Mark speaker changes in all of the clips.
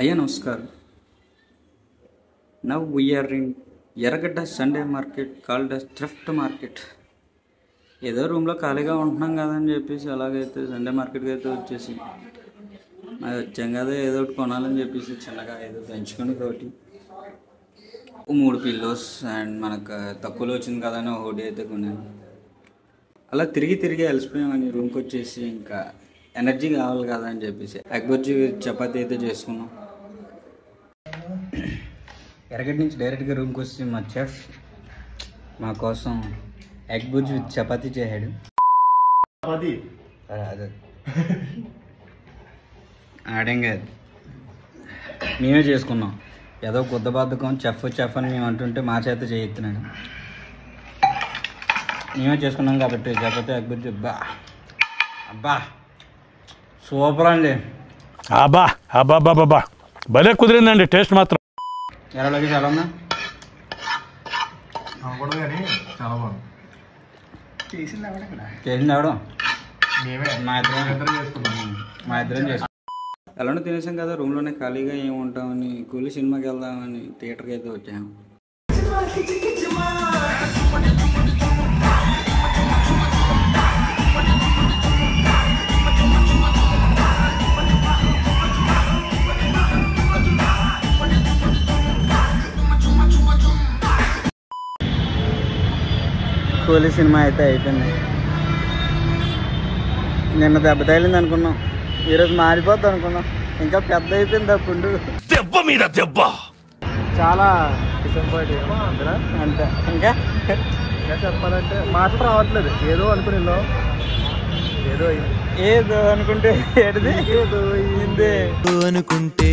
Speaker 1: Aya Namaskar. Now we are in Yarragadda Sunday market called as thrift market. ఏదో రూమ్లో ఖాళీగా ఉంటున్నాం కదని చెప్పేసి అలాగైతే సండే మార్కెట్కి అయితే వచ్చేసి అది వచ్చాం కదా ఏదో ఒకటి కొనాలని చెప్పేసి చిన్నగా ఏదో పెంచుకొని ఒకటి 3 పిల్లోస్ అండ్ మనకు తక్కువలో వచ్చింది కదని ఒకటి అయితే కొన్నాను. అలా తిరిగి అలసిపోయామని రూమ్కి వచ్చేసి ఇంకా ఎనర్జీ కావాలి కదా అని చెప్పేసి ఎగ్ బుర్జీ చపాతీ అయితే చేసుకున్నాం. ఎర్రగడ్డ నుంచి డైరెక్ట్గా రూమ్కి వచ్చి మా చెఫ్ మా కోసం ఎగ్ బుర్జీ విత్ చపాతీ చేశాడు. అదే ఆడేం కాదు, మేమే చేసుకున్నాం. ఏదో కొత్త బద్ధకం చెఫ్ అని మేము అంటుంటే మా చేత చేయిస్తున్నాడు. మేమే చేసుకున్నాం కాబట్టి చపాతీ ఎగ్ బుర్జీ అబ్బా సూపర్ అండి.
Speaker 2: అబ్బా భలే కుదిరిందండి టేస్ట్ మాత్రం.
Speaker 1: ఎలాగే చాలా ఉందా?
Speaker 3: చాలా బాగుంది.
Speaker 1: చేసింది అవడం మా ఇద్దరం చేసుకున్నాం. ఎలానో తినేసాం కదా, రూమ్లోనే ఖాళీగా ఏమి ఉంటామని కూలి సినిమాకి వెళ్దామని థియేటర్కి అయితే వచ్చాము. కూలీ సినిమా అయితే అయిపోయింది. నిన్న దెబ్బ తగిలింది అనుకున్నాం, ఈరోజు మారిపోద్ది అనుకున్నాం, ఇంకా పెద్ద అయిపోయింది ఆ పుండు.
Speaker 2: దెబ్బ మీద దెబ్బ.
Speaker 3: చాలా డిసప్పాయింట్ అందరూ.
Speaker 1: అంతే, ఇంకా
Speaker 3: చెప్పాలంటే మాటలు రావట్లేదు. ఏదో అనుకుని
Speaker 1: ఏదో అనుకుంటే ఏది
Speaker 3: ఏదో అయ్యింది
Speaker 4: అనుకుంటే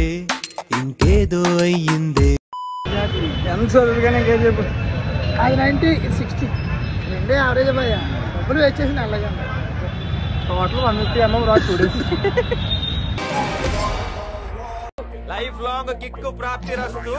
Speaker 4: ఇంకేదో అయ్యింది.
Speaker 1: ఎంత చదువుగానే ఇంకేం చెప్పు.
Speaker 3: అది 90 ఇది 60 రెండే యావరేజ్ భయ్యా. డబ్బులు వేసేసి అలాగే టోటల్ 150 అమ్మ రాదు చూడు.
Speaker 4: లైఫ్ లాంగ్ కిక్కు ప్రాప్తి రస్తు.